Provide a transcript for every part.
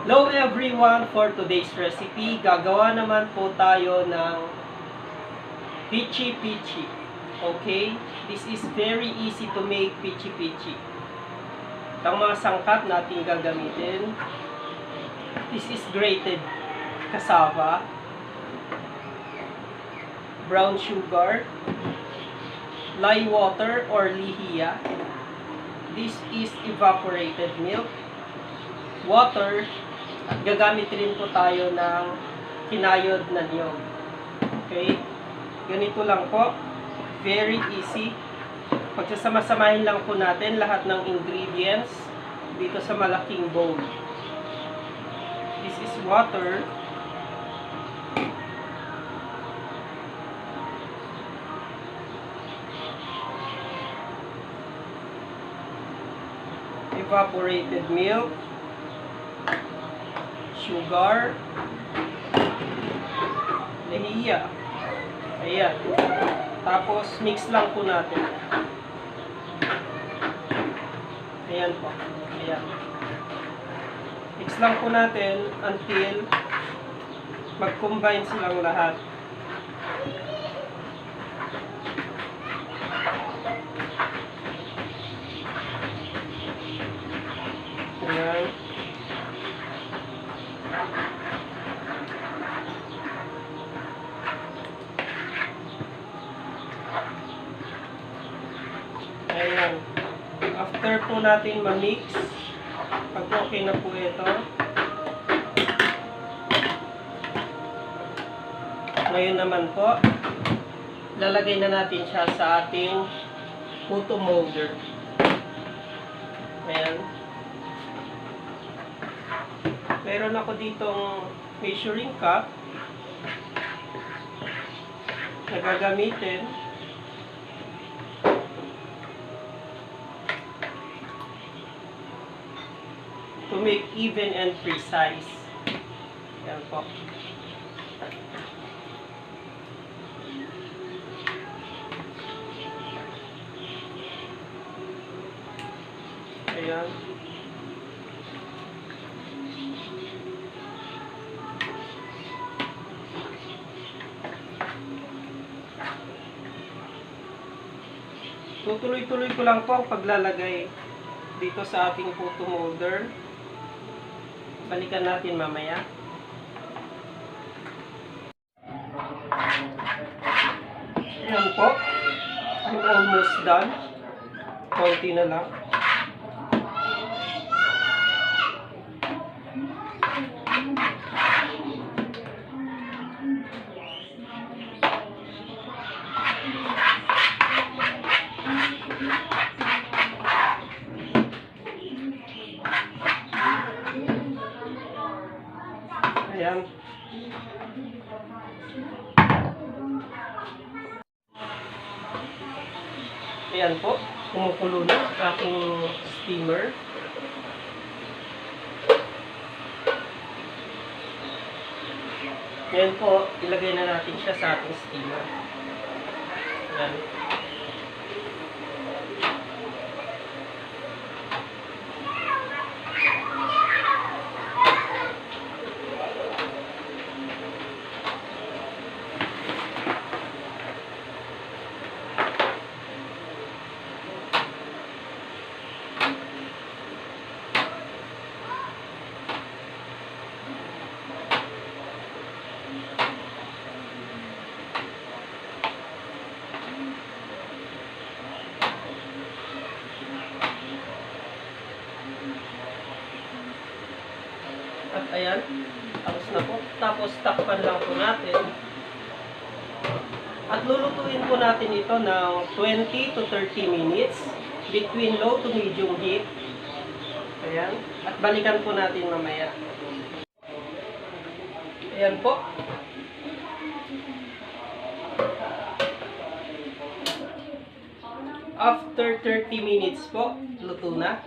Hello everyone! For today's recipe, gagawa naman po tayo ng Pichi Pichi. Okay? This is very easy to make Pichi Pichi. Ang mga sangkap natin gagamitin. This is grated cassava, brown sugar, lye water or lihiya. This is evaporated milk, water, at gagamit rin po tayo ng kinayod na niyog. Okay? Ganito lang po. Very easy. Pagsasama-samahin lang po natin lahat ng ingredients dito sa malaking bowl. This is water. Evaporated milk. Sugar, lihiya. Ayan. Tapos, mix lang po natin. Ayan po. Ayan. Mix lang po natin until mag-combine silang lahat. Ayan. Ayan. After po natin ma-mix, pag okay na po ito, ngayon naman po, lalagay na natin siya sa ating photo molder. Ayan. Meron ako ditong measuring cup na gagamitin to make even and precise. Yan po. Ayan. Tutuloy-tuloy ko lang po ang paglalagay dito sa ating photo molder. Balikan natin mamaya. Ayan po. I'm almost done. Konti na lang. Ayan. Ayan po. Kumukulo na ang aking steamer. Ayan po. Ilagay na natin siya sa ating steamer. Ayan. At ayan, tapos na po. Tapos takpan lang po natin. At lulutuin po natin ito ng 20 to 30 minutes between low to medium heat. Ayan. At balikan po natin mamaya. Ayan po. After 30 minutes po, luto na.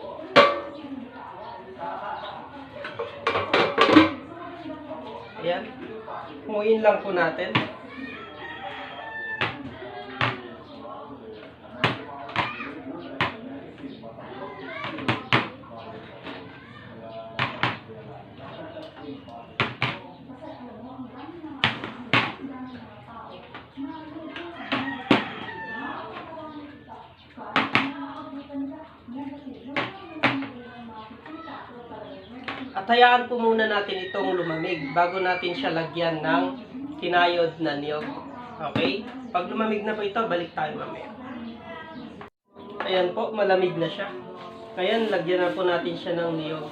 Ayan. Kumuin lang po natin. At hayaan po muna natin itong lumamig bago natin siya lagyan ng kinayod na niyog. Okay? Pag lumamig na po ito, balik tayo mamaya. Ayan po, malamig na siya. Ngayon, lagyan na po natin siya ng niyog.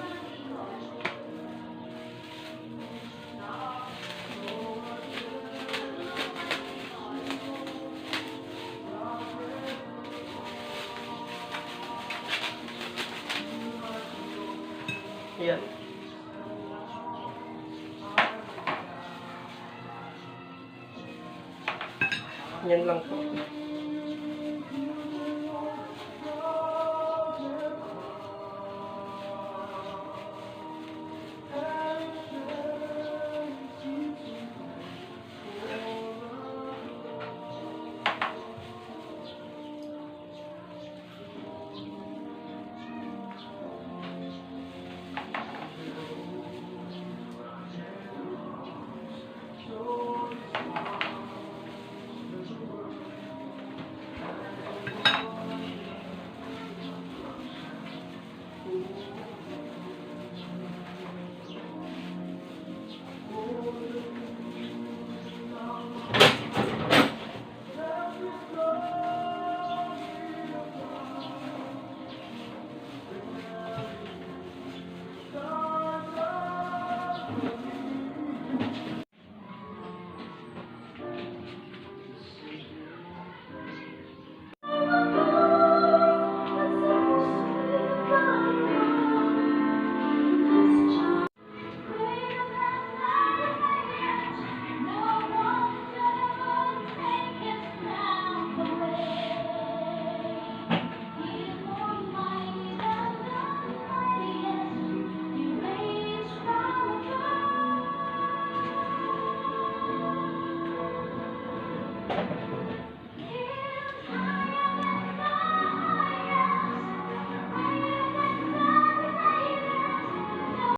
Ayan. Yan lang po.